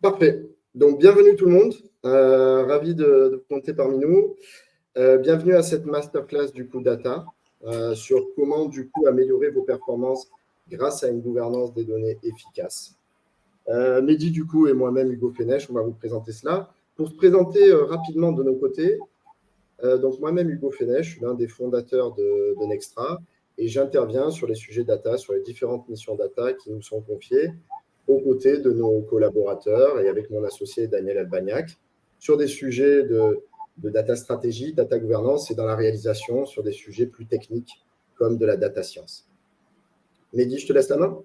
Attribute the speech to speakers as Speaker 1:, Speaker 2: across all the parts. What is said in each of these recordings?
Speaker 1: Parfait. Donc, bienvenue tout le monde. Ravi de vous compter parmi nous. Bienvenue à cette masterclass du coup data sur comment du coup améliorer vos performances grâce à une gouvernance des données efficace. Mehdi du coup et moi-même Hugo Fenech, on va vous présenter cela. Pour se présenter rapidement de nos côtés, donc moi-même Hugo Fenech, je suis l'un des fondateurs de Nextra et j'interviens sur les sujets data, sur les différentes missions data qui nous sont confiées aux côtés de nos collaborateurs et avec mon associé Daniel Albagnac sur des sujets de data stratégie, data gouvernance et dans la réalisation sur des sujets plus techniques comme de la data science. Mehdi, je te laisse la main.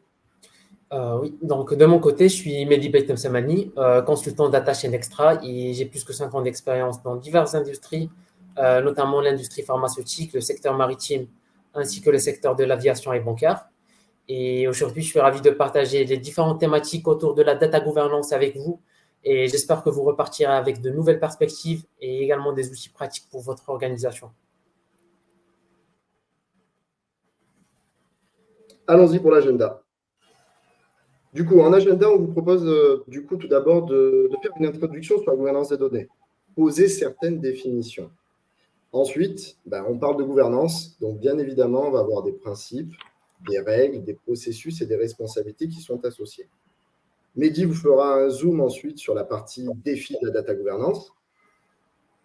Speaker 2: Oui, donc de mon côté, je suis Mehdi Beitem Semani, consultant data chez Nextra et j'ai plus que 5 ans d'expérience dans diverses industries, notamment l'industrie pharmaceutique, le secteur maritime, ainsi que le secteur de l'aviation et bancaire. Et aujourd'hui, je suis ravi de partager les différentes thématiques autour de la data gouvernance avec vous et j'espère que vous repartirez avec de nouvelles perspectives et également des outils pratiques pour votre organisation.
Speaker 1: Allons-y pour l'agenda. Du coup, en agenda, on vous propose du coup tout d'abord de faire une introduction sur la gouvernance des données, poser certaines définitions. Ensuite, on parle de gouvernance, donc bien évidemment, on va avoir des principes, des règles, des processus et des responsabilités qui sont associés. Mehdi vous fera un zoom ensuite sur la partie défi de la data gouvernance.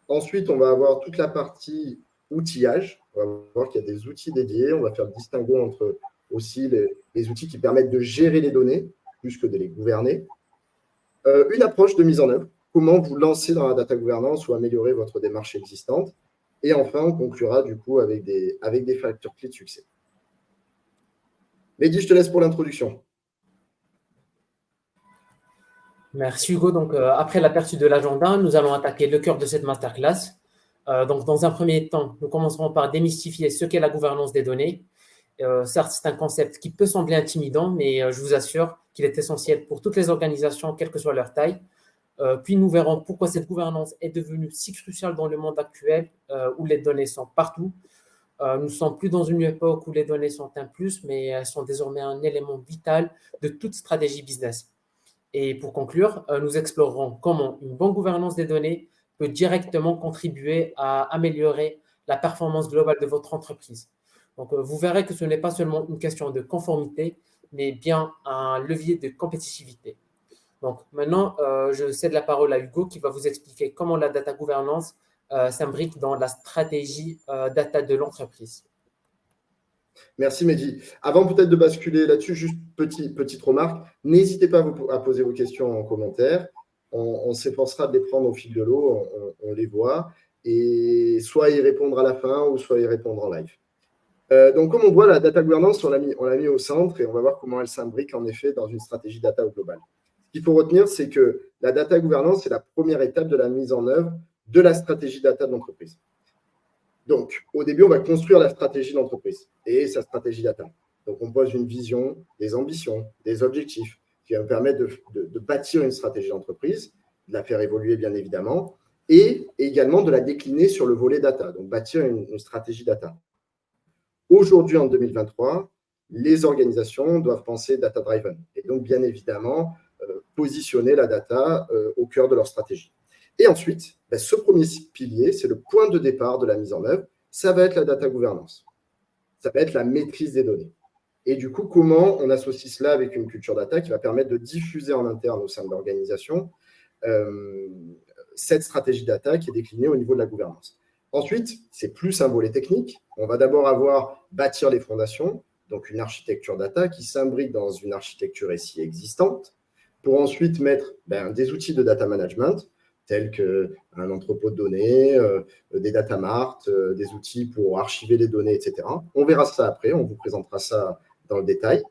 Speaker 1: Ensuite, on va avoir toute la partie outillage. On va voir qu'il y a des outils dédiés. On va faire le distinguo entre aussi les outils qui permettent de gérer les données plus que de les gouverner. Une approche de mise en œuvre. Comment vous lancer dans la data gouvernance ou améliorer votre démarche existante. Et enfin, on conclura du coup avec des facteurs clés de succès. Mehdi, je te laisse pour l'introduction.
Speaker 2: Merci Hugo. Donc, après l'aperçu de l'agenda, nous allons attaquer le cœur de cette masterclass. Donc, dans un premier temps, nous commencerons par démystifier ce qu'est la gouvernance des données. Certes, c'est un concept qui peut sembler intimidant, mais je vous assure qu'il est essentiel pour toutes les organisations, quelle que soit leur taille. Puis, nous verrons pourquoi cette gouvernance est devenue si cruciale dans le monde actuel où les données sont partout. Nous ne sommes plus dans une époque où les données sont un plus, mais elles sont désormais un élément vital de toute stratégie business. Et pour conclure, nous explorerons comment une bonne gouvernance des données peut directement contribuer à améliorer la performance globale de votre entreprise. Donc, vous verrez que ce n'est pas seulement une question de conformité, mais bien un levier de compétitivité. Donc, maintenant, je cède la parole à Hugo qui va vous expliquer comment la data gouvernance s'imbrique dans la stratégie data de l'entreprise.
Speaker 1: Merci Mehdi. Avant peut-être de basculer là-dessus, juste petite remarque, n'hésitez pas à poser vos questions en commentaire. On s'efforcera de les prendre au fil de l'eau, on les voit, et soit y répondre à la fin ou soit y répondre en live. Donc comme on voit, la data gouvernance, on l'a mis au centre et on va voir comment elle s'imbrique en effet dans une stratégie data au global. Ce qu'il faut retenir, c'est que la data gouvernance, c'est la première étape de la mise en œuvre de la stratégie data de l'entreprise. Donc, au début, on va construire la stratégie d'entreprise et sa stratégie data. Donc, on pose une vision, des ambitions, des objectifs qui va permettre de bâtir une stratégie d'entreprise, de la faire évoluer bien évidemment, et également de la décliner sur le volet data, donc bâtir une stratégie data. Aujourd'hui, en 2023, les organisations doivent penser data-driven et donc bien évidemment positionner la data au cœur de leur stratégie. Et ensuite, ce premier pilier, c'est le point de départ de la mise en œuvre, ça va être la data gouvernance, ça va être la maîtrise des données. Et du coup, comment on associe cela avec une culture data qui va permettre de diffuser en interne au sein de l'organisation cette stratégie data qui est déclinée au niveau de la gouvernance. Ensuite, c'est plus un volet technique. On va d'abord bâtir les fondations, donc une architecture data qui s'imbrique dans une architecture SI existante, pour ensuite mettre des outils de data management, tels qu'un entrepôt de données, des data marts, des outils pour archiver les données, etc. On verra ça après, on vous présentera ça dans le détail.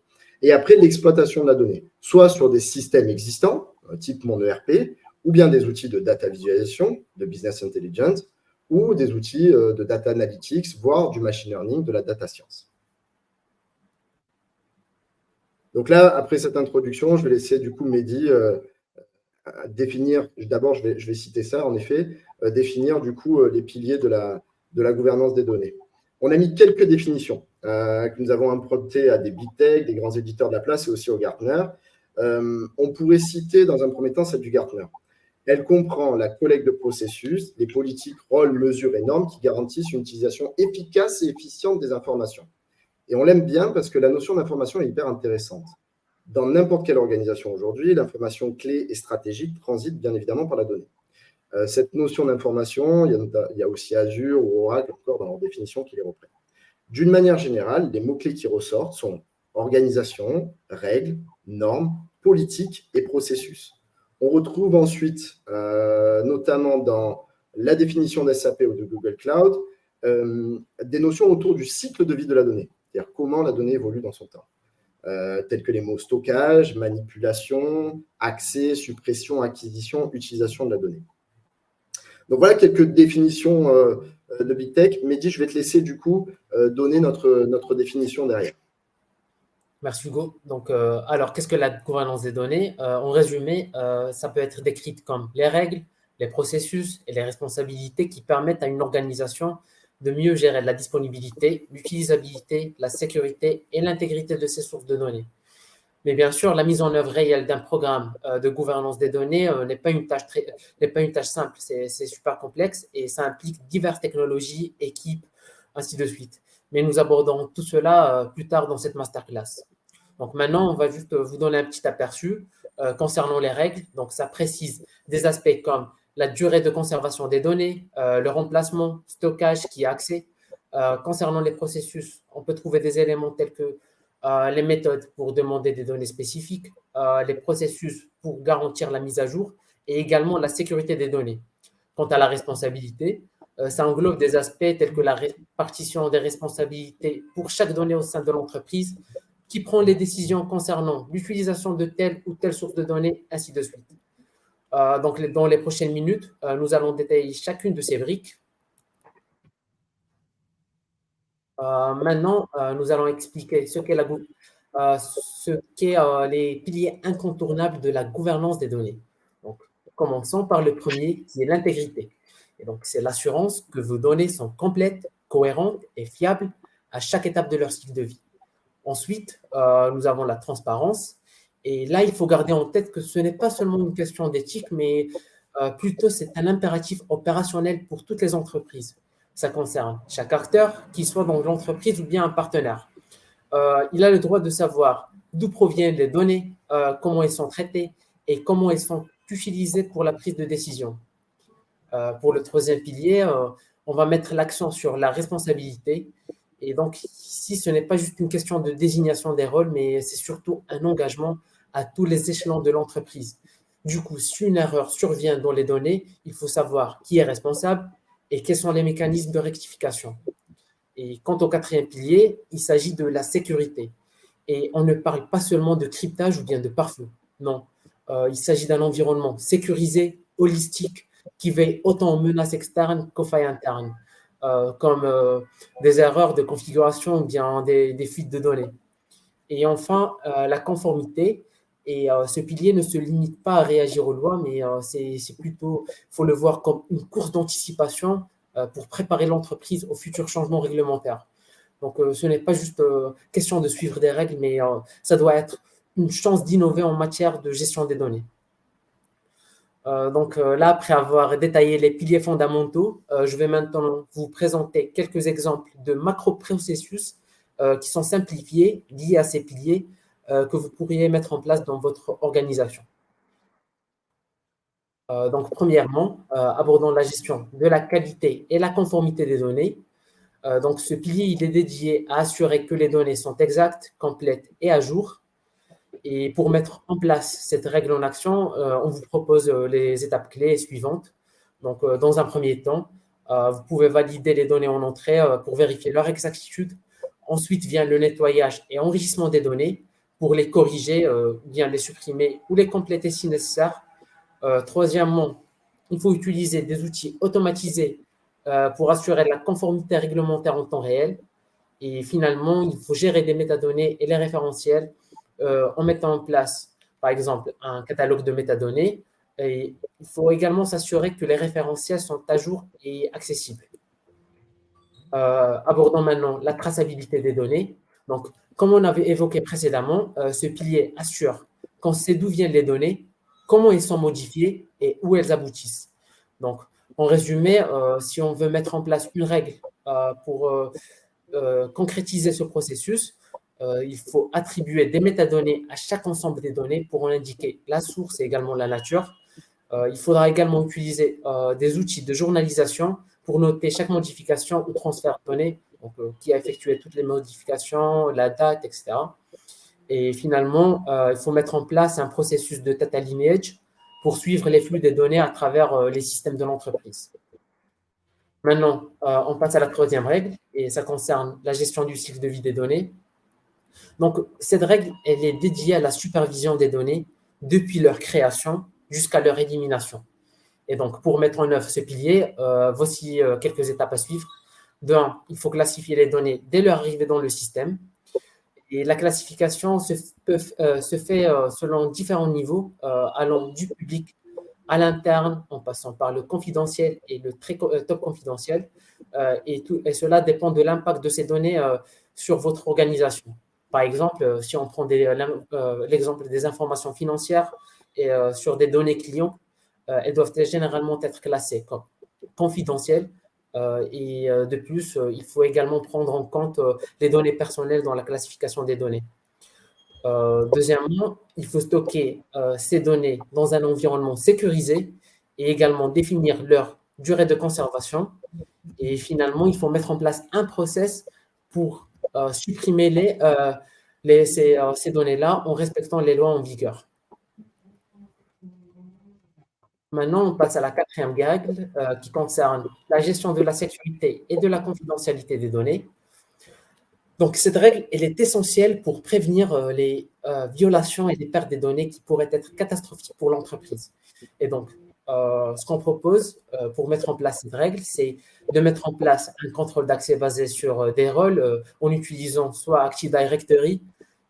Speaker 1: Et après, l'exploitation de la donnée, soit sur des systèmes existants, type mon ERP, ou bien des outils de data visualisation, de business intelligence, ou des outils de data analytics, voire du machine learning, de la data science. Donc là, après cette introduction, je vais laisser du coup Mehdi définir, d'abord je vais citer ça en effet, définir du coup les piliers de la gouvernance des données. On a mis quelques définitions que nous avons empruntées à des big tech, des grands éditeurs de la place et aussi au Gartner. On pourrait citer dans un premier temps celle du Gartner. Elle comprend la collecte de processus, les politiques, rôles, mesures et normes qui garantissent une utilisation efficace et efficiente des informations. Et on l'aime bien parce que la notion d'information est hyper intéressante. Dans n'importe quelle organisation aujourd'hui, l'information clé et stratégique transite bien évidemment par la donnée. Cette notion d'information, il y a aussi Azure ou Oracle encore dans leur définition qui les reprennent. D'une manière générale, les mots-clés qui ressortent sont organisation, règles, normes, politique et processus. On retrouve ensuite, notamment dans la définition d'SAP ou de Google Cloud, des notions autour du cycle de vie de la donnée, c'est-à-dire comment la donnée évolue dans son temps, tels que les mots stockage, manipulation, accès, suppression, acquisition, utilisation de la donnée. Donc voilà quelques définitions de Big Tech. Mehdi, je vais te laisser du coup donner notre définition derrière.
Speaker 2: Merci Hugo. Donc, alors, qu'est-ce que la gouvernance des données? En résumé, ça peut être décrite comme les règles, les processus et les responsabilités qui permettent à une organisation de mieux gérer la disponibilité, l'utilisabilité, la sécurité et l'intégrité de ses sources de données. Mais bien sûr, la mise en œuvre réelle d'un programme de gouvernance des données n'est pas une tâche simple, c'est super complexe et ça implique diverses technologies, équipes, ainsi de suite. Mais nous abordons tout cela plus tard dans cette masterclass. Donc maintenant, on va juste vous donner un petit aperçu concernant les règles. Donc ça précise des aspects comme la durée de conservation des données, le remplacement, stockage qui a accès. Concernant les processus, on peut trouver des éléments tels que les méthodes pour demander des données spécifiques, les processus pour garantir la mise à jour et également la sécurité des données. Quant à la responsabilité, ça englobe des aspects tels que la répartition des responsabilités pour chaque donnée au sein de l'entreprise, qui prend les décisions concernant l'utilisation de telle ou telle source de données, ainsi de suite. Donc, dans les prochaines minutes, nous allons détailler chacune de ces briques. Maintenant, nous allons expliquer ce qu'est les piliers incontournables de la gouvernance des données. Donc, commençons par le premier, qui est l'intégrité. Et donc, c'est l'assurance que vos données sont complètes, cohérentes et fiables à chaque étape de leur cycle de vie. Ensuite, nous avons la transparence. Et là, il faut garder en tête que ce n'est pas seulement une question d'éthique, mais plutôt c'est un impératif opérationnel pour toutes les entreprises. Ça concerne chaque acteur, qu'il soit dans l'entreprise ou bien un partenaire. Il a le droit de savoir d'où proviennent les données, comment elles sont traitées et comment elles sont utilisées pour la prise de décision. Pour le troisième pilier, on va mettre l'accent sur la responsabilité. Et donc, ici, ce n'est pas juste une question de désignation des rôles, mais c'est surtout un engagement à tous les échelons de l'entreprise. Du coup, si une erreur survient dans les données, il faut savoir qui est responsable et quels sont les mécanismes de rectification. Et quant au quatrième pilier, il s'agit de la sécurité. Et on ne parle pas seulement de cryptage ou bien de pare-feu. Non, il s'agit d'un environnement sécurisé, holistique, qui veille autant aux menaces externes qu'aux failles internes, comme des erreurs de configuration ou bien des fuites de données. Et enfin, la conformité. Et ce pilier ne se limite pas à réagir aux lois, mais c'est plutôt, il faut le voir comme une course d'anticipation pour préparer l'entreprise aux futurs changements réglementaires. Donc, ce n'est pas juste question de suivre des règles, mais ça doit être une chance d'innover en matière de gestion des données. Donc là, après avoir détaillé les piliers fondamentaux, je vais maintenant vous présenter quelques exemples de macro-processus qui sont simplifiés, liés à ces piliers, que vous pourriez mettre en place dans votre organisation. Donc, premièrement, abordons la gestion de la qualité et la conformité des données. Donc, ce pilier, il est dédié à assurer que les données sont exactes, complètes et à jour. Et pour mettre en place cette règle en action, on vous propose les étapes clés suivantes. Donc, dans un premier temps, vous pouvez valider les données en entrée pour vérifier leur exactitude. Ensuite vient le nettoyage et enrichissement des données pour les corriger, bien les supprimer ou les compléter si nécessaire. Troisièmement, il faut utiliser des outils automatisés pour assurer la conformité réglementaire en temps réel. Et finalement, il faut gérer des métadonnées et les référentiels en mettant en place, par exemple, un catalogue de métadonnées. Et il faut également s'assurer que les référentiels sont à jour et accessibles. Abordons maintenant la traçabilité des données. Donc, comme on avait évoqué précédemment, ce pilier assure qu'on sait d'où viennent les données, comment elles sont modifiées et où elles aboutissent. Donc, en résumé, si on veut mettre en place une règle pour concrétiser ce processus, il faut attribuer des métadonnées à chaque ensemble des données pour en indiquer la source et également la nature. Il faudra également utiliser des outils de journalisation pour noter chaque modification ou transfert de données, donc, qui a effectué toutes les modifications, la date, etc. Et finalement, il faut mettre en place un processus de data lineage pour suivre les flux des données à travers les systèmes de l'entreprise. Maintenant, on passe à la troisième règle, et ça concerne la gestion du cycle de vie des données. Donc, cette règle, elle est dédiée à la supervision des données depuis leur création jusqu'à leur élimination. Et donc, pour mettre en œuvre ce pilier, voici quelques étapes à suivre. D'un, il faut classifier les données dès leur arrivée dans le système. Et la classification se fait selon différents niveaux, allant du public à l'interne, en passant par le confidentiel et le très top confidentiel. Et cela dépend de l'impact de ces données sur votre organisation. Par exemple, si on prend l'exemple des informations financières et sur des données clients, elles doivent généralement être classées comme confidentielles. De plus, il faut également prendre en compte les données personnelles dans la classification des données. Deuxièmement, il faut stocker ces données dans un environnement sécurisé et également définir leur durée de conservation. Et finalement, il faut mettre en place un process pour supprimer ces données-là en respectant les lois en vigueur. Maintenant, on passe à la quatrième règle qui concerne la gestion de la sécurité et de la confidentialité des données. Donc, cette règle, elle est essentielle pour prévenir les violations et les pertes des données qui pourraient être catastrophiques pour l'entreprise. Et donc, ce qu'on propose pour mettre en place cette règle, c'est de mettre en place un contrôle d'accès basé sur des rôles en utilisant soit Active Directory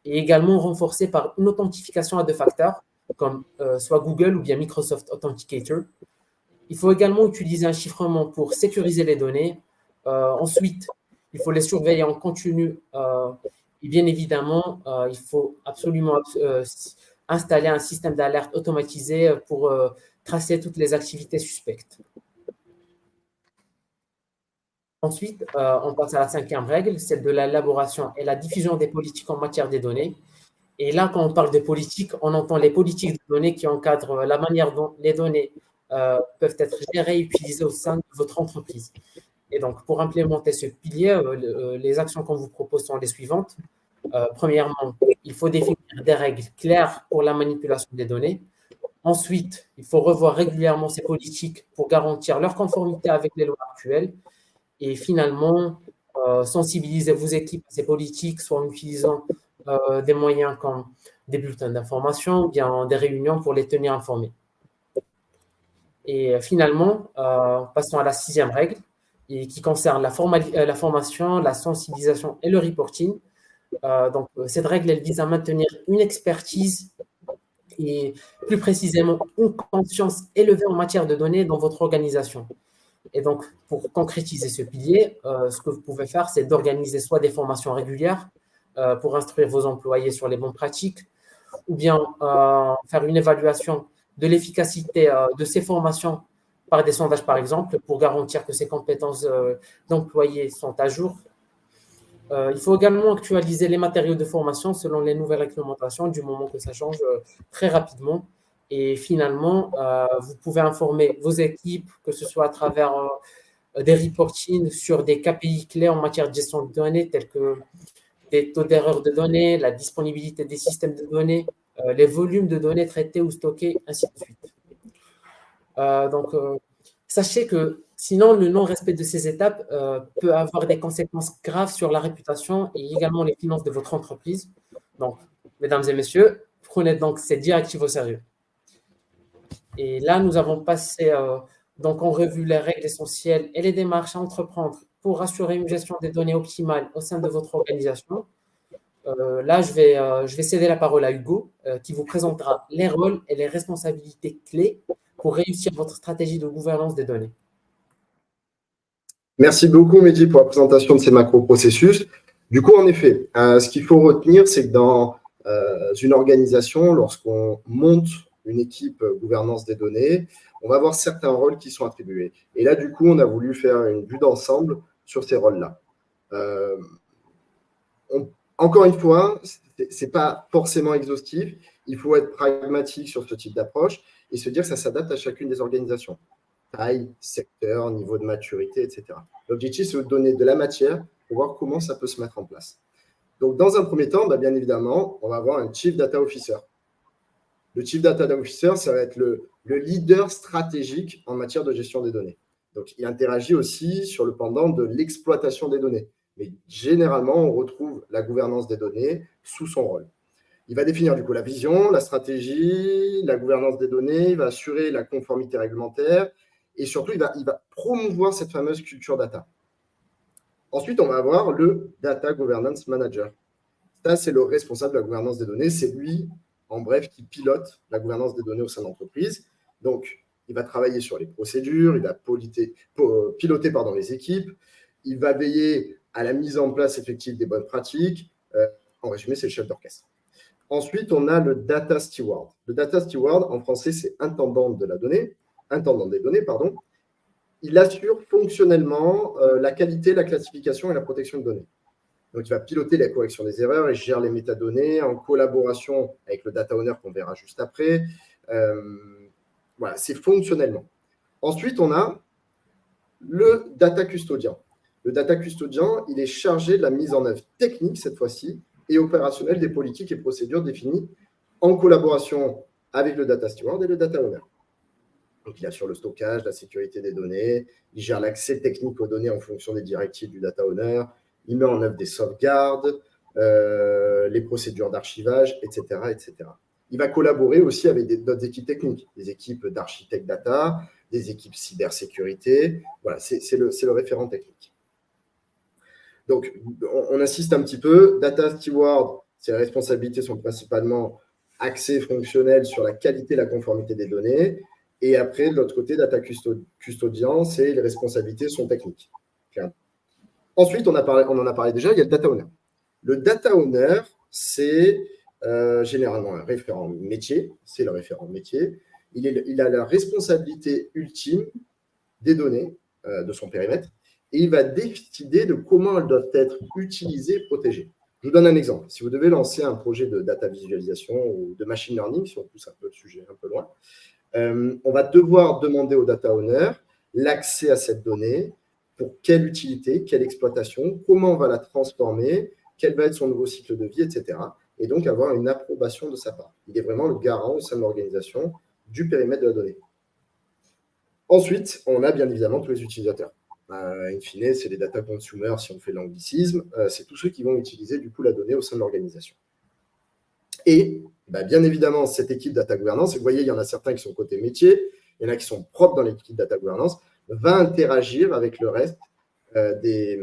Speaker 2: et également renforcé par une authentification à deux facteurs, comme soit Google ou bien Microsoft Authenticator. Il faut également utiliser un chiffrement pour sécuriser les données. Ensuite, il faut les surveiller en continu. Et bien évidemment, il faut absolument installer un système d'alerte automatisé pour tracer toutes les activités suspectes. Ensuite, on passe à la cinquième règle, celle de l'élaboration et la diffusion des politiques en matière des données. Et là, quand on parle de politique, on entend les politiques de données qui encadrent la manière dont les données peuvent être gérées et utilisées au sein de votre entreprise. Et donc, pour implémenter ce pilier, les actions qu'on vous propose sont les suivantes. Premièrement, il faut définir des règles claires pour la manipulation des données. Ensuite, il faut revoir régulièrement ces politiques pour garantir leur conformité avec les lois actuelles. Et finalement, sensibiliser vos équipes à ces politiques, soit en utilisant des moyens comme des bulletins d'information ou bien des réunions pour les tenir informés. Et finalement, passons à la sixième règle, et qui concerne la formation, la sensibilisation et le reporting. Donc, cette règle, elle vise à maintenir une expertise et plus précisément une conscience élevée en matière de données dans votre organisation. Et donc, pour concrétiser ce pilier, ce que vous pouvez faire, c'est d'organiser soit des formations régulières pour instruire vos employés sur les bonnes pratiques, ou bien faire une évaluation de l'efficacité de ces formations par des sondages, par exemple, pour garantir que ces compétences d'employés sont à jour. Il faut également actualiser les matériaux de formation selon les nouvelles réglementations, du moment que ça change très rapidement. Et finalement, vous pouvez informer vos équipes, que ce soit à travers des reportings sur des KPI clés en matière de gestion de données, tels que des taux d'erreur de données, la disponibilité des systèmes de données, les volumes de données traitées ou stockées, ainsi de suite. Donc, sachez que sinon, le non-respect de ces étapes peut avoir des conséquences graves sur la réputation et également les finances de votre entreprise. Donc, mesdames et messieurs, prenez donc ces directives au sérieux. Et là, nous avons passé donc en revue les règles essentielles et les démarches à entreprendre pour assurer une gestion des données optimale au sein de votre organisation. Là, je vais céder la parole à Hugo, qui vous présentera les rôles et les responsabilités clés pour réussir votre stratégie de gouvernance des données.
Speaker 1: Merci beaucoup, Mehdi, pour la présentation de ces macro-processus. Du coup, en effet, ce qu'il faut retenir, c'est que dans une organisation, lorsqu'on monte une équipe gouvernance des données, on va avoir certains rôles qui sont attribués. Et là, du coup, on a voulu faire une vue d'ensemble sur ces rôles-là. Encore une fois, ce n'est pas forcément exhaustif. Il faut être pragmatique sur ce type d'approche et se dire que ça s'adapte à chacune des organisations. Taille, secteur, niveau de maturité, etc. L'objectif, c'est de donner de la matière pour voir comment ça peut se mettre en place. Donc, dans un premier temps, bien évidemment, on va avoir un Chief Data Officer. Le Chief Data Officer, ça va être le leader stratégique en matière de gestion des données. Donc, il interagit aussi sur le pendant de l'exploitation des données. Mais généralement, on retrouve la gouvernance des données sous son rôle. Il va définir du coup la vision, la stratégie, la gouvernance des données, il va assurer la conformité réglementaire et surtout, il va promouvoir cette fameuse culture data. Ensuite, on va avoir le Data Governance Manager. Ça, c'est le responsable de la gouvernance des données. C'est lui, en bref, qui pilote la gouvernance des données au sein de l'entreprise. Donc, il va travailler sur les procédures, il va piloter les équipes, il va veiller à la mise en place effective des bonnes pratiques. En résumé, c'est le chef d'orchestre. Ensuite, on a le Data Steward. Le Data Steward, en français, c'est intendant des données, pardon. Il assure fonctionnellement la qualité, la classification et la protection de données. Donc, il va piloter la correction des erreurs et gère les métadonnées en collaboration avec le data owner qu'on verra juste après. Voilà, c'est fonctionnellement. Ensuite, on a le data custodian. Le data custodian, il est chargé de la mise en œuvre technique, cette fois-ci, et opérationnelle des politiques et procédures définies en collaboration avec le data steward et le data owner. Donc, il assure le stockage, la sécurité des données, il gère l'accès technique aux données en fonction des directives du data owner, il met en œuvre des sauvegardes, les procédures d'archivage, etc., etc. Il va collaborer aussi avec d'autres équipes techniques, des équipes d'architectes data, des équipes cybersécurité. Voilà, c'est le référent technique. Donc, on insiste un petit peu. Data Steward, ses responsabilités sont principalement axées fonctionnelles sur la qualité et la conformité des données. Et après, de l'autre côté, Data Custodian, les responsabilités sont techniques. Ensuite, on en a parlé déjà, il y a le Data Owner. Le Data Owner, c'est généralement un référent métier. C'est le référent métier. Il a la responsabilité ultime des données de son périmètre et il va décider de comment elles doivent être utilisées et protégées. Je vous donne un exemple. Si vous devez lancer un projet de data visualisation ou de machine learning, si on pousse un peu le sujet un peu loin, on va devoir demander au data owner l'accès à cette donnée, pour quelle utilité, quelle exploitation, comment on va la transformer, quel va être son nouveau cycle de vie, etc. Et donc avoir une approbation de sa part. Il est vraiment le garant au sein de l'organisation du périmètre de la donnée. Ensuite, on a bien évidemment tous les utilisateurs. In fine, c'est les data consumers, si on fait l'anglicisme, c'est tous ceux qui vont utiliser du coup la donnée au sein de l'organisation. Et bien évidemment, cette équipe data governance, vous voyez, il y en a certains qui sont côté métier, il y en a qui sont propres dans l'équipe data governance, va interagir avec le reste des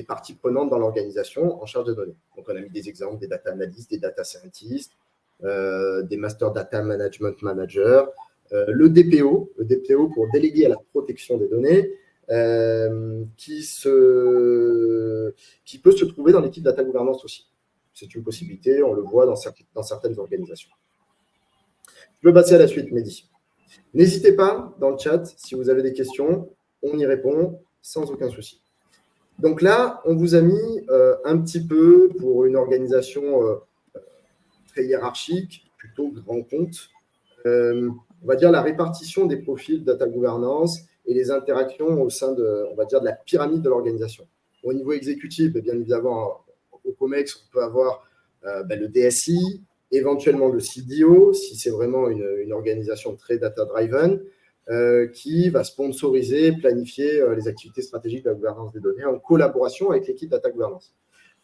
Speaker 1: parties prenantes dans l'organisation en charge de données. Donc, on a mis des exemples des data analysts, des data scientists, des master data management managers, le DPO pour déléguer à la protection des données, qui peut se trouver dans l'équipe data governance aussi. C'est une possibilité, on le voit dans certaines organisations. Je peux passer à la suite, Mehdi. N'hésitez pas dans le chat, si vous avez des questions, on y répond sans aucun souci. Donc là, on vous a mis un petit peu pour une organisation très hiérarchique, plutôt grand compte, on va dire la répartition des profils data governance et les interactions au sein de, on va dire, de la pyramide de l'organisation. Au niveau exécutif, bien évidemment, au COMEX, on peut avoir le DSI, éventuellement le CDO, si c'est vraiment une organisation très data-driven, qui va sponsoriser, planifier les activités stratégiques de la gouvernance des données en collaboration avec l'équipe data governance.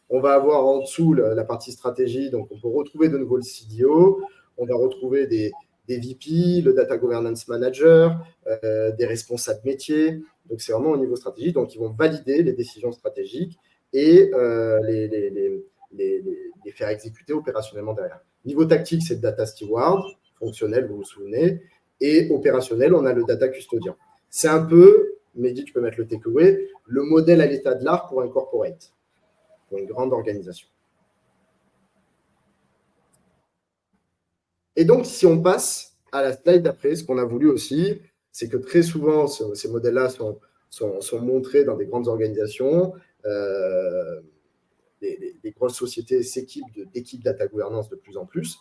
Speaker 1: On va avoir en dessous la partie stratégie, donc on peut retrouver de nouveau le CDO, on va retrouver des VP, le Data Governance Manager, des responsables métiers. Donc, c'est vraiment au niveau stratégique. Donc, ils vont valider les décisions stratégiques et les faire exécuter opérationnellement derrière. Niveau tactique, c'est le Data Steward. Fonctionnel, vous vous souvenez. Et opérationnel, on a le Data Custodian. C'est un peu, Mehdi, tu peux mettre le takeaway, le modèle à l'état de l'art pour un corporate, pour une grande organisation. Et donc, si on passe à la slide d'après, ce qu'on a voulu aussi, c'est que très souvent, ces modèles-là sont montrés dans des grandes organisations. Les grosses sociétés s'équipent d'équipes data gouvernance de plus en plus.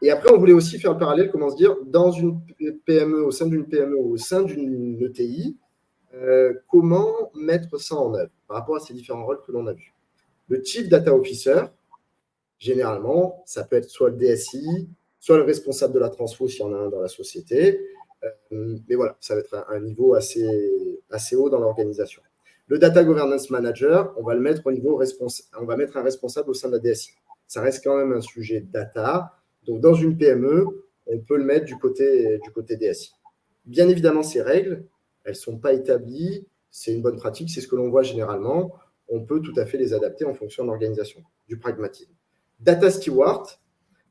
Speaker 1: Et après, on voulait aussi faire le parallèle, comment se dire, dans une PME, au sein d'une PME ou au sein d'une ETI, comment mettre ça en œuvre par rapport à ces différents rôles que l'on a vus. Le Chief Data Officer, généralement, ça peut être soit le DSI, soit le responsable de la transfo s'il y en a un dans la société. Mais voilà, ça va être un niveau assez haut dans l'organisation. Le Data Governance Manager, on va le mettre au niveau on va mettre un responsable au sein de la DSI. Ça reste quand même un sujet data. Donc, dans une PME, on peut le mettre du côté DSI. Bien évidemment, ces règles, elles ne sont pas établies. C'est une bonne pratique, c'est ce que l'on voit généralement. On peut tout à fait les adapter en fonction de l'organisation, du pragmatisme. Data Steward,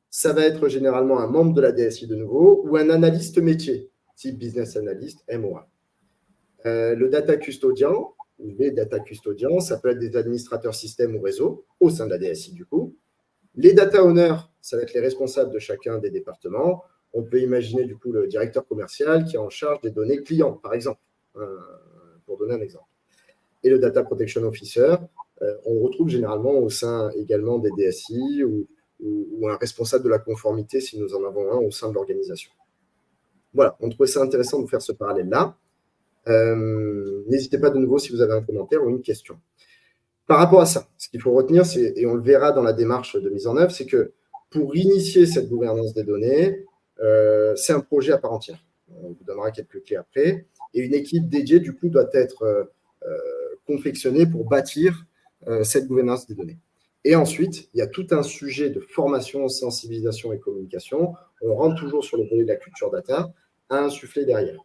Speaker 1: ça va être généralement un membre de la DSI de nouveau ou un analyste métier, type business analyst, MOA. Le data custodian, ou les data custodians, ça peut être des administrateurs système ou réseau au sein de la DSI du coup. Les data owners, ça va être les responsables de chacun des départements. On peut imaginer du coup le directeur commercial qui est en charge des données clients, par exemple, pour donner un exemple. Et le data protection officer, on le retrouve généralement au sein également des DSI ou un responsable de la conformité si nous en avons un au sein de l'organisation. Voilà, on trouvait ça intéressant de vous faire ce parallèle-là. N'hésitez pas de nouveau si vous avez un commentaire ou une question. Par rapport à ça, ce qu'il faut retenir, et on le verra dans la démarche de mise en œuvre, c'est que pour initier cette gouvernance des données, c'est un projet à part entière. On vous donnera quelques clés après. Et une équipe dédiée, du coup, doit être confectionnée pour bâtir cette gouvernance des données. Et ensuite, il y a tout un sujet de formation, sensibilisation et communication. On rentre toujours sur le volet de la culture data à insuffler derrière.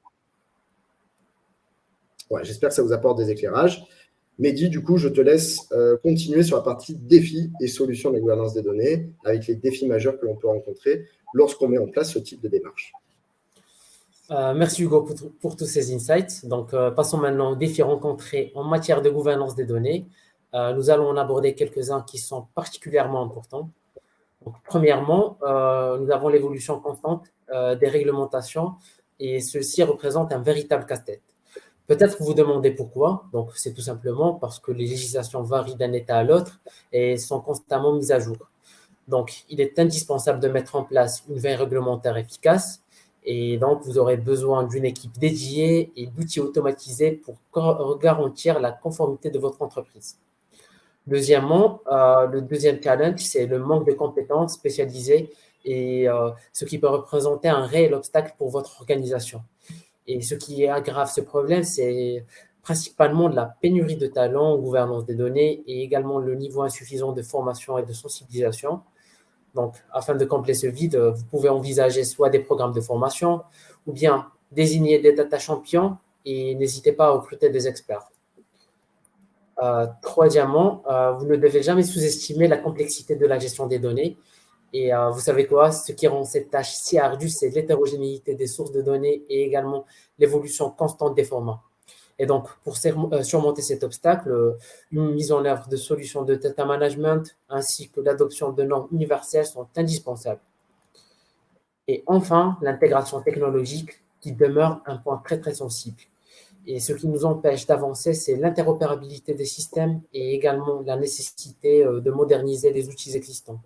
Speaker 1: Ouais, j'espère que ça vous apporte des éclairages. Mehdi, du coup, je te laisse continuer sur la partie défis et solutions de la gouvernance des données avec les défis majeurs que l'on peut rencontrer lorsqu'on met en place ce type de démarche.
Speaker 2: Merci Hugo pour tous ces insights. Donc, passons maintenant aux défis rencontrés en matière de gouvernance des données. Nous allons en aborder quelques-uns qui sont particulièrement importants. Donc, premièrement, nous avons l'évolution constante des réglementations et ceci représente un véritable casse-tête. Peut-être vous vous demandez pourquoi. Donc, c'est tout simplement parce que les législations varient d'un État à l'autre et sont constamment mises à jour. Donc, il est indispensable de mettre en place une veille réglementaire efficace et donc vous aurez besoin d'une équipe dédiée et d'outils automatisés pour garantir la conformité de votre entreprise. Deuxièmement, le deuxième challenge, c'est le manque de compétences spécialisées et ce qui peut représenter un réel obstacle pour votre organisation. Et ce qui aggrave ce problème, c'est principalement la pénurie de talents en gouvernance des données et également le niveau insuffisant de formation et de sensibilisation. Donc, afin de combler ce vide, vous pouvez envisager soit des programmes de formation ou bien désigner des data champions et n'hésitez pas à recruter des experts. Troisièmement, vous ne devez jamais sous-estimer la complexité de la gestion des données. Et vous savez quoi, ce qui rend cette tâche si ardue, c'est l'hétérogénéité des sources de données et également l'évolution constante des formats. Et donc, pour surmonter cet obstacle, une mise en œuvre de solutions de data management ainsi que l'adoption de normes universelles sont indispensables. Et enfin, l'intégration technologique qui demeure un point très, très sensible. Et ce qui nous empêche d'avancer, c'est l'interopérabilité des systèmes et également la nécessité de moderniser les outils existants.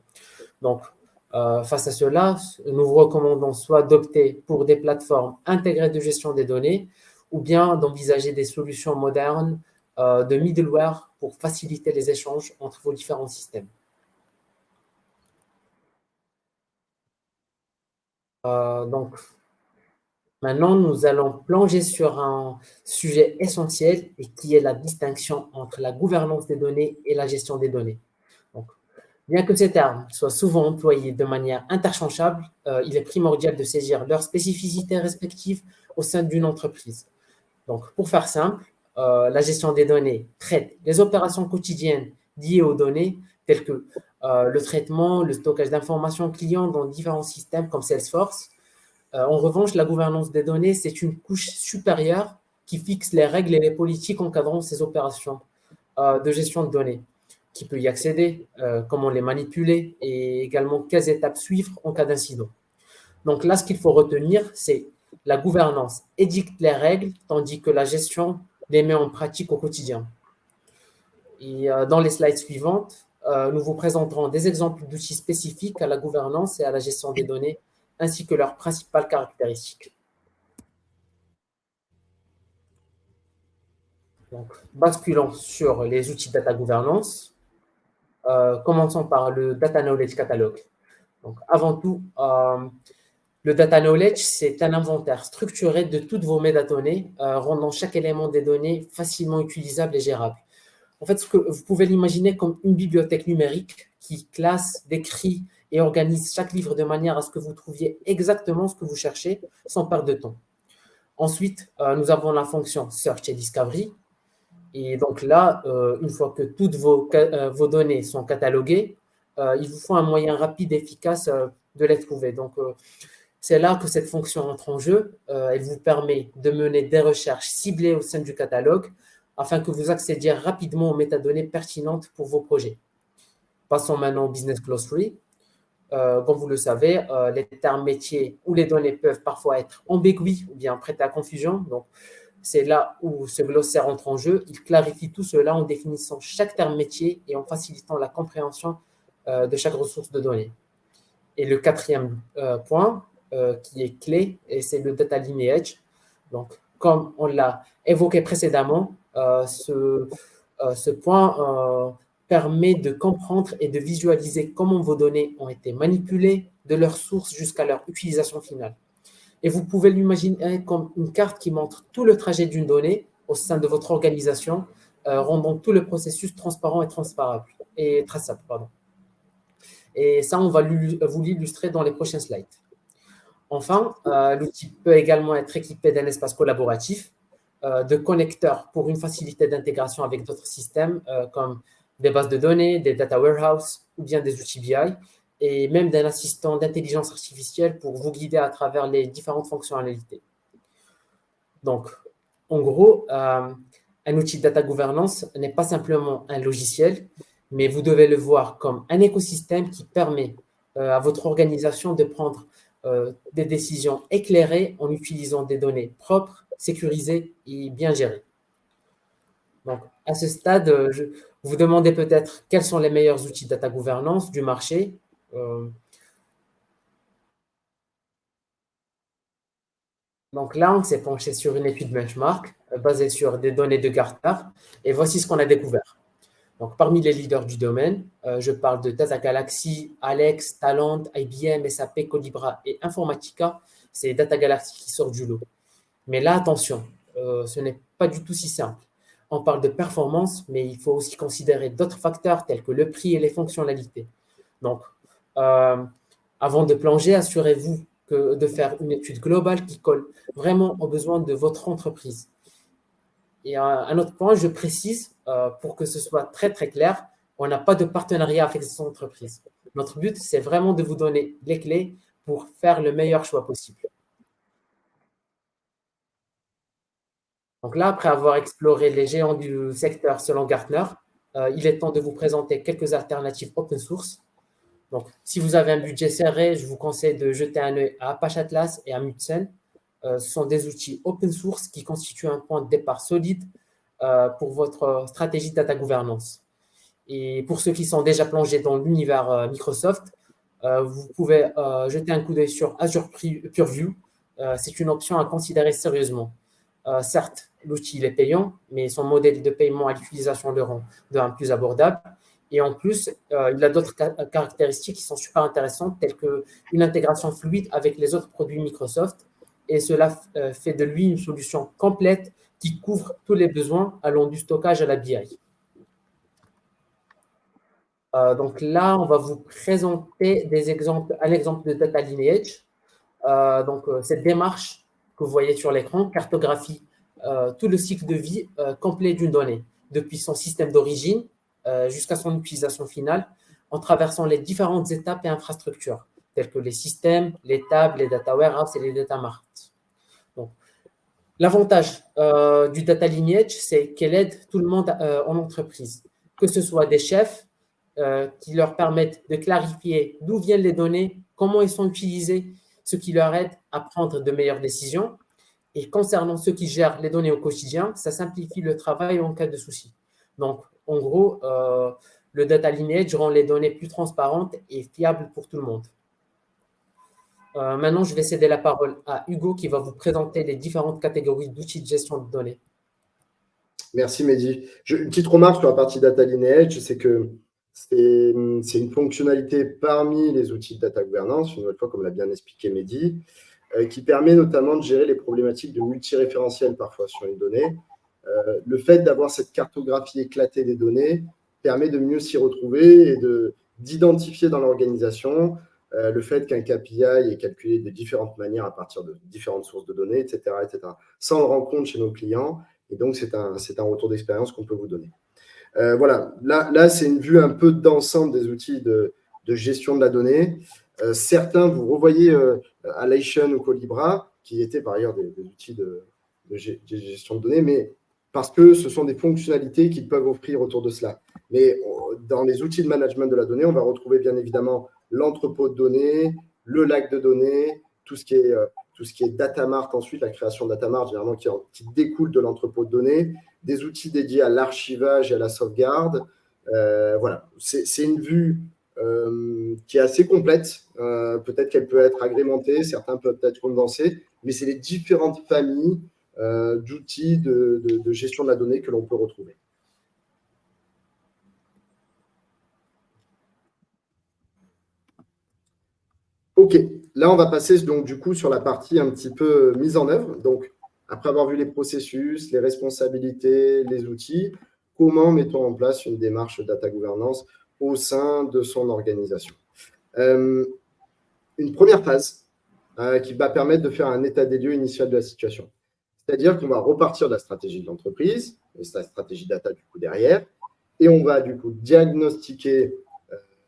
Speaker 2: Donc, face à cela, nous vous recommandons soit d'opter pour des plateformes intégrées de gestion des données ou bien d'envisager des solutions modernes de middleware pour faciliter les échanges entre vos différents systèmes. Donc, maintenant, nous allons plonger sur un sujet essentiel et qui est la distinction entre la gouvernance des données et la gestion des données. Donc, bien que ces termes soient souvent employés de manière interchangeable, il est primordial de saisir leurs spécificités respectives au sein d'une entreprise. Donc, pour faire simple, la gestion des données traite les opérations quotidiennes liées aux données, telles que le traitement, le stockage d'informations clients dans différents systèmes comme Salesforce. En revanche, la gouvernance des données, c'est une couche supérieure qui fixe les règles et les politiques encadrant ces opérations de gestion de données. Qui peut y accéder, comment les manipuler et également quelles étapes suivre en cas d'incident. Donc là, ce qu'il faut retenir, c'est la gouvernance édicte les règles, tandis que la gestion les met en pratique au quotidien. Et dans les slides suivantes, nous vous présenterons des exemples d'outils spécifiques à la gouvernance et à la gestion des données, ainsi que leurs principales caractéristiques. Donc, basculons sur les outils de data governance. Commençons par le Data Knowledge Catalog. Donc, avant tout, le Data Knowledge, c'est un inventaire structuré de toutes vos métadonnées, rendant chaque élément des données facilement utilisable et gérable. En fait, vous pouvez l'imaginer comme une bibliothèque numérique qui classe, décrit et organise chaque livre de manière à ce que vous trouviez exactement ce que vous cherchez sans perdre de temps. Ensuite, nous avons la fonction Search et Discovery. Et donc là, une fois que toutes vos données sont cataloguées, il vous faut un moyen rapide et efficace de les trouver. Donc, c'est là que cette fonction entre en jeu. Elle vous permet de mener des recherches ciblées au sein du catalogue afin que vous accédiez rapidement aux métadonnées pertinentes pour vos projets. Passons maintenant au Business Glossary. Comme vous le savez, les termes métiers ou les données peuvent parfois être ambigus ou bien prêter à confusion. Donc, c'est là où ce glossaire entre en jeu. Il clarifie tout cela en définissant chaque terme métier et en facilitant la compréhension de chaque ressource de données. Et le quatrième point qui est clé, et c'est le Data Lineage. Donc, comme on l'a évoqué précédemment, ce point permet de comprendre et de visualiser comment vos données ont été manipulées de leur source jusqu'à leur utilisation finale. Et vous pouvez l'imaginer comme une carte qui montre tout le trajet d'une donnée au sein de votre organisation, rendant tout le processus transparent et traçable. Et ça, on va vous l'illustrer dans les prochains slides. Enfin, l'outil peut également être équipé d'un espace collaboratif, de connecteurs pour une facilité d'intégration avec d'autres systèmes comme des bases de données, des data warehouses ou bien des outils BI, et même d'un assistant d'intelligence artificielle pour vous guider à travers les différentes fonctionnalités. Donc, en gros, un outil de data governance n'est pas simplement un logiciel, mais vous devez le voir comme un écosystème qui permet à votre organisation de prendre des décisions éclairées en utilisant des données propres, sécurisées et bien gérées. Donc, à ce stade, vous vous demandez peut-être quels sont les meilleurs outils de data governance du marché. Donc là, on s'est penché sur une étude benchmark basée sur des données de Gartner et voici ce qu'on a découvert. Donc, parmi les leaders du domaine, je parle de Data Galaxy, Alex, Talent, IBM, SAP, Colibra et Informatica. C'est Data Galaxy qui sort du lot. Mais là, attention, ce n'est pas du tout si simple. On parle de performance, mais il faut aussi considérer d'autres facteurs tels que le prix et les fonctionnalités. Donc, avant de plonger, assurez-vous de faire une étude globale qui colle vraiment aux besoins de votre entreprise. Et un autre point, je précise, pour que ce soit très, très clair, on n'a pas de partenariat avec cette entreprise. Notre but, c'est vraiment de vous donner les clés pour faire le meilleur choix possible. Donc là, après avoir exploré les géants du secteur selon Gartner, il est temps de vous présenter quelques alternatives open source. Donc, si vous avez un budget serré, je vous conseille de jeter un œil à Apache Atlas et à Mutsen. Ce sont des outils open source qui constituent un point de départ solide pour votre stratégie de data governance. Et pour ceux qui sont déjà plongés dans l'univers Microsoft, vous pouvez jeter un coup d'œil sur Azure Purview. C'est une option à considérer sérieusement. Certes, l'outil est payant, mais son modèle de paiement à l'utilisation le rend plus abordable. Et en plus, il a d'autres caractéristiques qui sont super intéressantes, telles qu'une intégration fluide avec les autres produits Microsoft. Et cela fait de lui une solution complète qui couvre tous les besoins allant du stockage à la BI. Donc là, on va vous présenter un exemple de data lineage. Cette démarche que vous voyez sur l'écran cartographie tout le cycle de vie complet d'une donnée, depuis son système d'origine jusqu'à son utilisation finale, en traversant les différentes étapes et infrastructures, telles que les systèmes, les tables, les data warehouses et les data marts. Donc, l'avantage du data lineage, c'est qu'elle aide tout le monde en entreprise, que ce soit des chefs qui leur permettent de clarifier d'où viennent les données, comment elles sont utilisées, ce qui leur aide à prendre de meilleures décisions. Et concernant ceux qui gèrent les données au quotidien, ça simplifie le travail en cas de souci. Donc, en gros, le data lineage rend les données plus transparentes et fiables pour tout le monde. Maintenant, je vais céder la parole à Hugo qui va vous présenter les différentes catégories d'outils de gestion de données.
Speaker 1: Merci Mehdi. Une petite remarque sur la partie data lineage, c'est que c'est une fonctionnalité parmi les outils de data governance, une nouvelle fois, comme l'a bien expliqué Mehdi, qui permet notamment de gérer les problématiques de multiréférentiel parfois sur une donnée. Le fait d'avoir cette cartographie éclatée des données permet de mieux s'y retrouver et d'identifier dans l'organisation le fait qu'un KPI est calculé de différentes manières à partir de différentes sources de données, etc., etc. Ça, on le rencontre chez nos clients et donc c'est un retour d'expérience qu'on peut vous donner. Voilà, là c'est une vue un peu d'ensemble des outils de gestion de la donnée. Certains, vous revoyez Alation ou Colibra, qui étaient par ailleurs des outils de gestion de données, mais parce que ce sont des fonctionnalités qu'ils peuvent offrir autour de cela. Mais dans les outils de management de la donnée, on va retrouver bien évidemment l'entrepôt de données, le lac de données, tout ce qui est data mart ensuite, la création de data mart, généralement qui découle de l'entrepôt de données, des outils dédiés à l'archivage et à la sauvegarde. Voilà, c'est une vue qui est assez complète. Peut-être qu'elle peut être agrémentée, certains peuvent être condensés, mais c'est les différentes familles d'outils de gestion de la donnée que l'on peut retrouver. OK, là, on va passer donc du coup sur la partie un petit peu mise en œuvre. Donc, après avoir vu les processus, les responsabilités, les outils, comment mettons en place une démarche data governance au sein de son organisation? Une première phase qui va permettre de faire un état des lieux initial de la situation. C'est-à-dire qu'on va repartir de la stratégie de l'entreprise, et c'est la stratégie data du coup derrière, et on va du coup diagnostiquer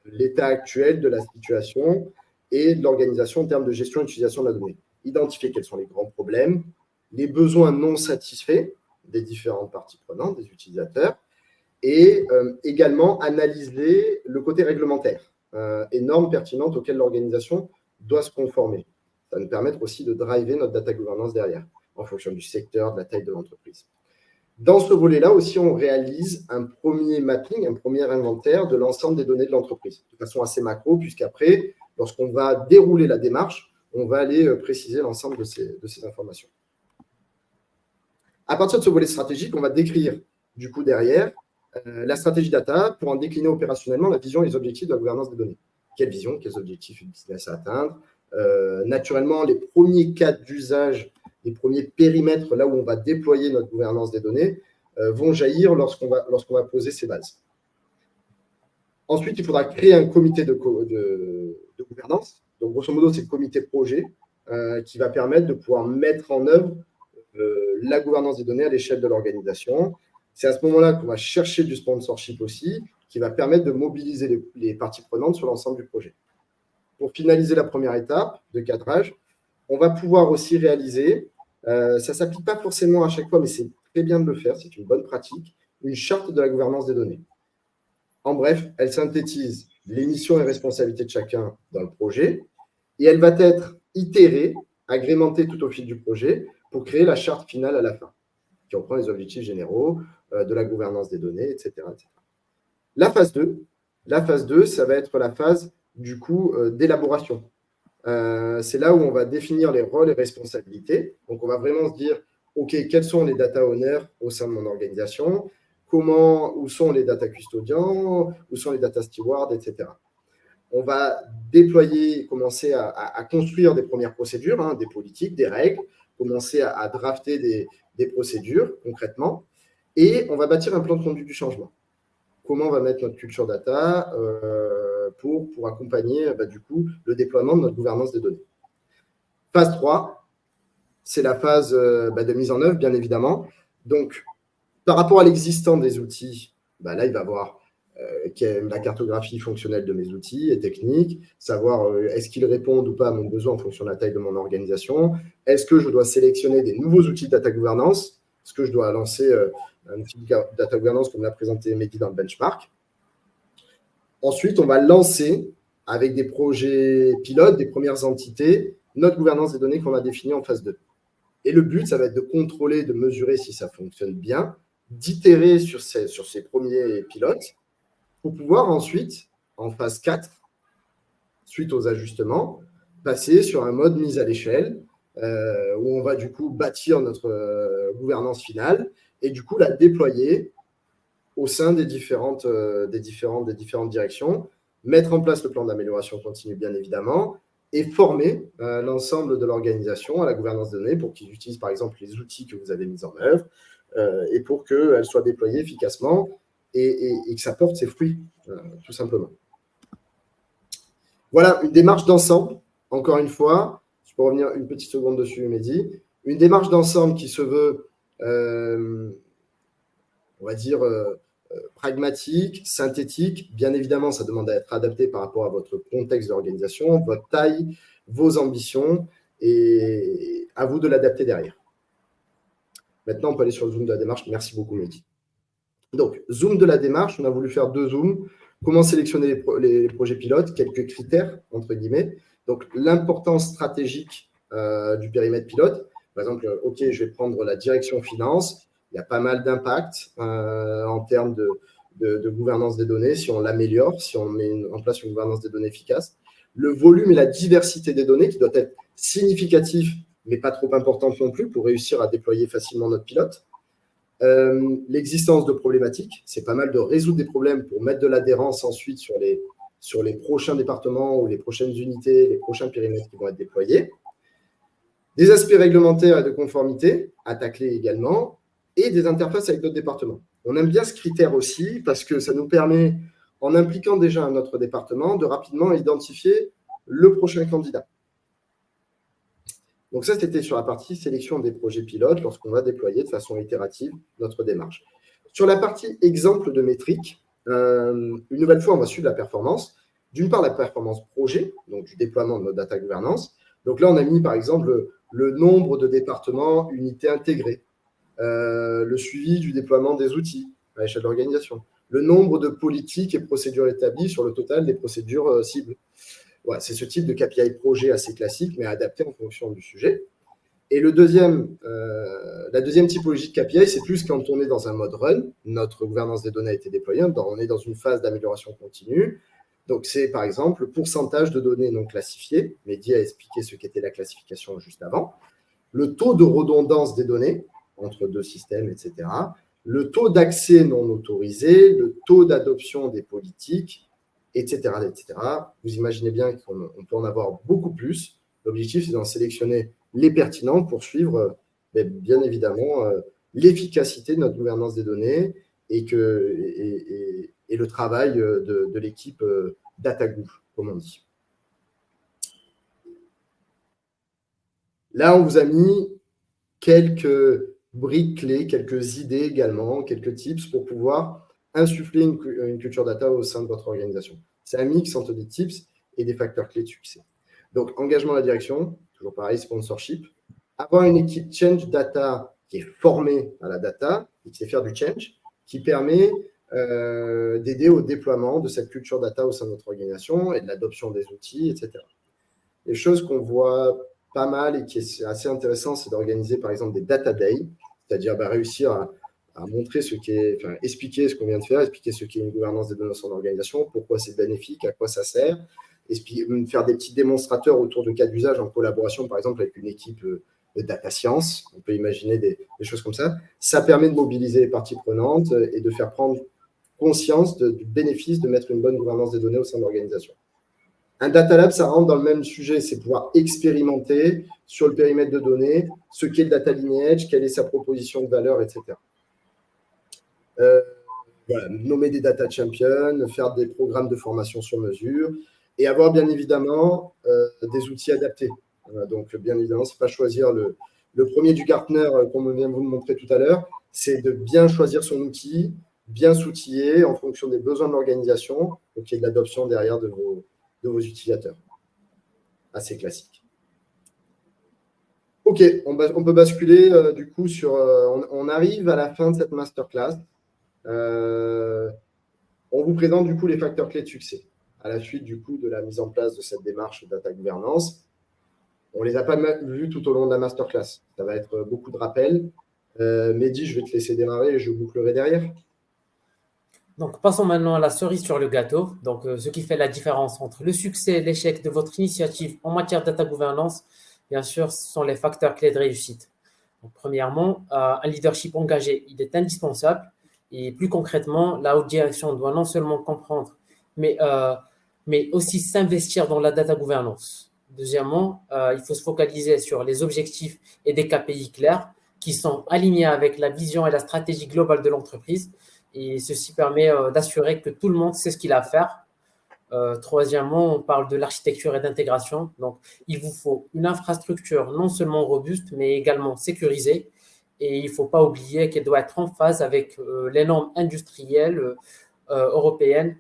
Speaker 1: l'état actuel de la situation et de l'organisation en termes de gestion et d'utilisation de la donnée. Identifier quels sont les grands problèmes, les besoins non satisfaits des différentes parties prenantes, des utilisateurs, et également analyser le côté réglementaire et normes pertinentes auxquelles l'organisation doit se conformer. Ça va nous permettre aussi de driver notre data governance derrière, en fonction du secteur, de la taille de l'entreprise. Dans ce volet-là aussi, on réalise un premier mapping, un premier inventaire de l'ensemble des données de l'entreprise, de façon assez macro, puisqu'après, lorsqu'on va dérouler la démarche, on va aller préciser l'ensemble de ces informations. À partir de ce volet stratégique, on va décrire, du coup, derrière, la stratégie data pour en décliner opérationnellement la vision et les objectifs de la gouvernance des données. Quelle vision, quels objectifs une business à atteindre. Naturellement, les premiers cas d'usage, les premiers périmètres là où on va déployer notre gouvernance des données vont jaillir lorsqu'on va poser ces bases. Ensuite, il faudra créer un comité de gouvernance. Donc, grosso modo, c'est le comité projet qui va permettre de pouvoir mettre en œuvre la gouvernance des données à l'échelle de l'organisation. C'est à ce moment-là qu'on va chercher du sponsorship aussi, qui va permettre de mobiliser les parties prenantes sur l'ensemble du projet. Pour finaliser la première étape de cadrage, on va pouvoir aussi réaliser, ça ne s'applique pas forcément à chaque fois, mais c'est très bien de le faire, c'est une bonne pratique, une charte de la gouvernance des données. En bref, elle synthétise les missions et responsabilités de chacun dans le projet et elle va être itérée, agrémentée tout au fil du projet pour créer la charte finale à la fin, qui reprend les objectifs généraux de la gouvernance des données, etc. etc. La phase 2, ça va être la phase du coup d'élaboration. C'est là où on va définir les rôles et responsabilités. Donc, on va vraiment se dire, OK, quels sont les data owners au sein de mon organisation? Où sont les data custodians? Où sont les data stewards, etc. On va déployer, commencer à construire des premières procédures, des politiques, des règles, commencer à drafter des procédures concrètement, et on va bâtir un plan de conduite du changement. Comment on va mettre notre culture data pour accompagner du coup, le déploiement de notre gouvernance des données. Phase 3, c'est la phase de mise en œuvre, bien évidemment. Donc, par rapport à l'existant des outils, là, il va y avoir la cartographie fonctionnelle de mes outils et techniques, savoir est-ce qu'ils répondent ou pas à mon besoin en fonction de la taille de mon organisation. Est-ce que je dois sélectionner des nouveaux outils de data governance? Est-ce que je dois lancer un outil de data governance comme l'a présenté Mehdi dans le benchmark? Ensuite, on va lancer avec des projets pilotes, des premières entités, notre gouvernance des données qu'on a définie en phase 2. Et le but, ça va être de contrôler, de mesurer si ça fonctionne bien, d'itérer sur ces premiers pilotes pour pouvoir ensuite, en phase 4, suite aux ajustements, passer sur un mode mise à l'échelle où on va du coup bâtir notre gouvernance finale et du coup la déployer au sein des différentes directions, mettre en place le plan d'amélioration continue bien évidemment et former l'ensemble de l'organisation à la gouvernance de données pour qu'ils utilisent par exemple les outils que vous avez mis en œuvre et pour qu'elles soient déployées efficacement et que ça porte ses fruits, tout simplement. Voilà, une démarche d'ensemble, encore une fois, je peux revenir une petite seconde dessus, Mehdi, une démarche d'ensemble qui se veut, on va dire, pragmatique, synthétique. Bien évidemment, ça demande à être adapté par rapport à votre contexte d'organisation, votre taille, vos ambitions, et à vous de l'adapter derrière. Maintenant, on peut aller sur le zoom de la démarche. Merci beaucoup, Mehdi. Donc, zoom de la démarche, on a voulu faire 2 zooms. Comment sélectionner les projets pilotes, quelques critères, entre guillemets. Donc, l'importance stratégique du périmètre pilote. Par exemple, OK, je vais prendre la direction finance. Il y a pas mal d'impact en termes de gouvernance des données, si on l'améliore, si on met en place une gouvernance des données efficace. Le volume et la diversité des données qui doit être significatif, mais pas trop importante non plus pour réussir à déployer facilement notre pilote. L'existence de problématiques, c'est pas mal de résoudre des problèmes pour mettre de l'adhérence ensuite sur les prochains départements ou les prochaines unités, les prochains périmètres qui vont être déployés. Des aspects réglementaires et de conformité à tacler également, et des interfaces avec d'autres départements. On aime bien ce critère aussi parce que ça nous permet, en impliquant déjà notre département, de rapidement identifier le prochain candidat. Donc ça, c'était sur la partie sélection des projets pilotes lorsqu'on va déployer de façon itérative notre démarche. Sur la partie exemple de métriques, une nouvelle fois, on va suivre la performance. D'une part, la performance projet, donc du déploiement de notre data governance. Donc là, on a mis par exemple le nombre de départements, unités intégrées, le suivi du déploiement des outils à l'échelle de l'organisation, le nombre de politiques et procédures établies sur le total des procédures cibles. Voilà, c'est ce type de KPI projet assez classique, mais adapté en fonction du sujet. Et la deuxième typologie de KPI, c'est plus quand on est dans un mode run. Notre gouvernance des données a été déployée, on est dans une phase d'amélioration continue. Donc, c'est par exemple le pourcentage de données non classifiées. Mehdi a expliqué ce qu'était la classification juste avant. Le taux de redondance des données entre 2 systèmes, etc. Le taux d'accès non autorisé, le taux d'adoption des politiques, etc., etc. Vous imaginez bien qu'on peut en avoir beaucoup plus. L'objectif, c'est d'en sélectionner les pertinents pour suivre, bien évidemment, l'efficacité de notre gouvernance des données et le travail de l'équipe DataGoo, comme on dit. Là, on vous a mis quelques briques clés, quelques idées également, quelques tips pour pouvoir insuffler une culture data au sein de votre organisation. C'est un mix entre des tips et des facteurs clés de succès. Donc, engagement à la direction, toujours pareil, sponsorship. Avoir une équipe change data qui est formée à la data et qui sait faire du change, qui permet d'aider au déploiement de cette culture data au sein de notre organisation et de l'adoption des outils, etc. Les choses qu'on voit pas mal et qui est assez intéressant, c'est d'organiser par exemple des data days, c'est-à-dire réussir à montrer ce qui est, enfin, expliquer ce qu'on vient de faire, expliquer ce qu'est une gouvernance des données dans son organisation, pourquoi c'est bénéfique, à quoi ça sert, faire des petits démonstrateurs autour de cas d'usage en collaboration, par exemple, avec une équipe de data science. On peut imaginer des choses comme ça. Ça permet de mobiliser les parties prenantes et de faire prendre conscience du bénéfice de mettre une bonne gouvernance des données au sein de l'organisation. Un data lab, ça rentre dans le même sujet, c'est pouvoir expérimenter sur le périmètre de données ce qu'est le data lineage, quelle est sa proposition de valeur, etc. Voilà, nommer des data champions, faire des programmes de formation sur mesure et avoir bien évidemment des outils adaptés. Donc, bien évidemment, ce n'est pas choisir le premier du Gartner, comme vient de vous le montrer tout à l'heure, c'est de bien choisir son outil, bien s'outiller en fonction des besoins de l'organisation, pour qu'il y ait de l'adoption derrière de vos utilisateurs. Assez classique. Ok, on peut basculer du coup sur... on arrive à la fin de cette masterclass. On vous présente du coup les facteurs clés de succès à la suite du coup de la mise en place de cette démarche data gouvernance. On ne les a pas vus tout au long de la masterclass. Ça va être beaucoup de rappels. Mehdi, je vais te laisser démarrer et je bouclerai derrière.
Speaker 2: Donc, passons maintenant à la cerise sur le gâteau. Donc, ce qui fait la différence entre le succès et l'échec de votre initiative en matière de data gouvernance, bien sûr, ce sont les facteurs clés de réussite. Donc, premièrement, un leadership engagé, il est indispensable. Et plus concrètement, la haute direction doit non seulement comprendre, mais aussi s'investir dans la data gouvernance. Deuxièmement, il faut se focaliser sur les objectifs et des KPI clairs qui sont alignés avec la vision et la stratégie globale de l'entreprise. Et ceci permet d'assurer que tout le monde sait ce qu'il a à faire. Troisièmement, on parle de l'architecture et d'intégration. Donc, il vous faut une infrastructure non seulement robuste, mais également sécurisée. Et il ne faut pas oublier qu'elle doit être en phase avec les normes industrielles européennes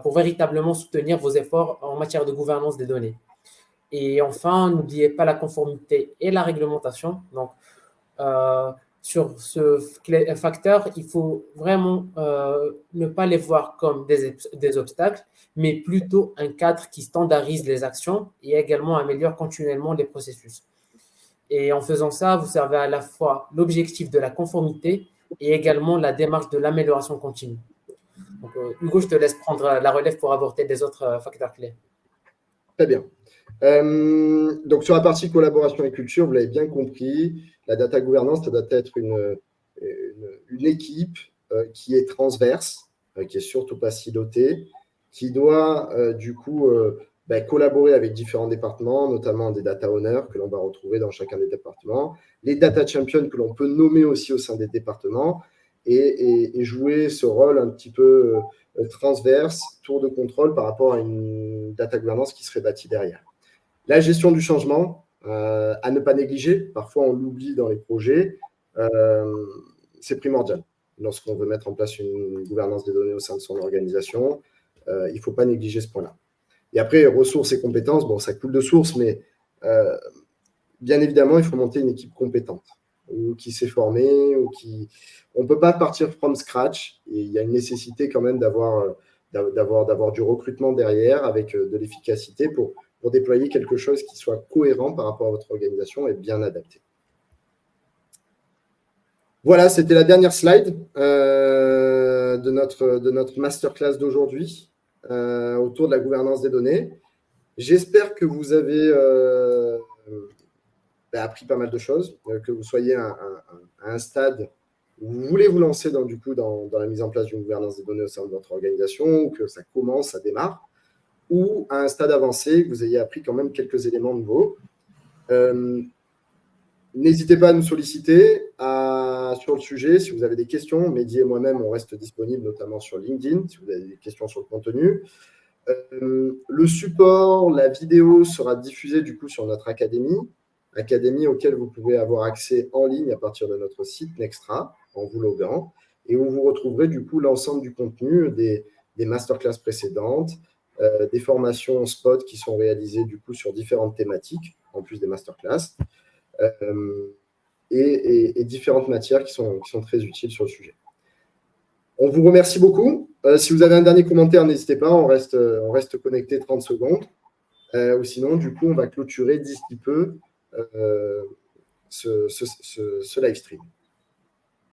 Speaker 2: pour véritablement soutenir vos efforts en matière de gouvernance des données. Et enfin, n'oubliez pas la conformité et la réglementation. Donc, euh, sur ce facteur, il faut vraiment ne pas les voir comme des obstacles, mais plutôt un cadre qui standardise les actions et également améliore continuellement les processus. Et en faisant ça, vous servez à la fois l'objectif de la conformité et également la démarche de l'amélioration continue. Donc, Hugo, je te laisse prendre la relève pour aborder des autres facteurs clés.
Speaker 1: Très bien. Donc, sur la partie collaboration et culture, vous l'avez bien compris, la data gouvernance, ça doit être une équipe qui est transverse, qui est surtout pas silotée, qui doit du coup collaborer avec différents départements, notamment des data owners que l'on va retrouver dans chacun des départements, les data champions que l'on peut nommer aussi au sein des départements et jouer ce rôle un petit peu transverse, tour de contrôle par rapport à une data gouvernance qui serait bâtie derrière. La gestion du changement, à ne pas négliger, parfois on l'oublie dans les projets, c'est primordial. Lorsqu'on veut mettre en place une gouvernance des données au sein de son organisation, il ne faut pas négliger ce point-là. Et après, ressources et compétences, bon, ça coule de source, mais bien évidemment, il faut monter une équipe compétente, ou qui s'est formée, ou qui... On ne peut pas partir from scratch, et il y a une nécessité quand même d'avoir du recrutement derrière, avec de l'efficacité pour déployer quelque chose qui soit cohérent par rapport à votre organisation et bien adapté. Voilà, c'était la dernière slide de notre masterclass d'aujourd'hui autour de la gouvernance des données. J'espère que vous avez appris pas mal de choses, que vous soyez à un stade où vous voulez vous lancer dans la mise en place d'une gouvernance des données au sein de votre organisation, ou que ça commence, ça démarre, ou à un stade avancé, que vous ayez appris quand même quelques éléments nouveaux. N'hésitez pas à nous solliciter sur le sujet. Si vous avez des questions, Mehdi et moi-même, on reste disponibles, notamment sur LinkedIn, si vous avez des questions sur le contenu. Le support, la vidéo sera diffusée du coup sur notre académie auquel vous pouvez avoir accès en ligne à partir de notre site Nextra, en vous loguant, et où vous retrouverez du coup l'ensemble du contenu des masterclass précédentes, des formations spot qui sont réalisées du coup sur différentes thématiques, en plus des masterclass, et différentes matières qui sont très utiles sur le sujet. On vous remercie beaucoup. Si vous avez un dernier commentaire, n'hésitez pas, on reste connecté 30 secondes. Ou sinon, du coup, on va clôturer d'ici peu ce live stream.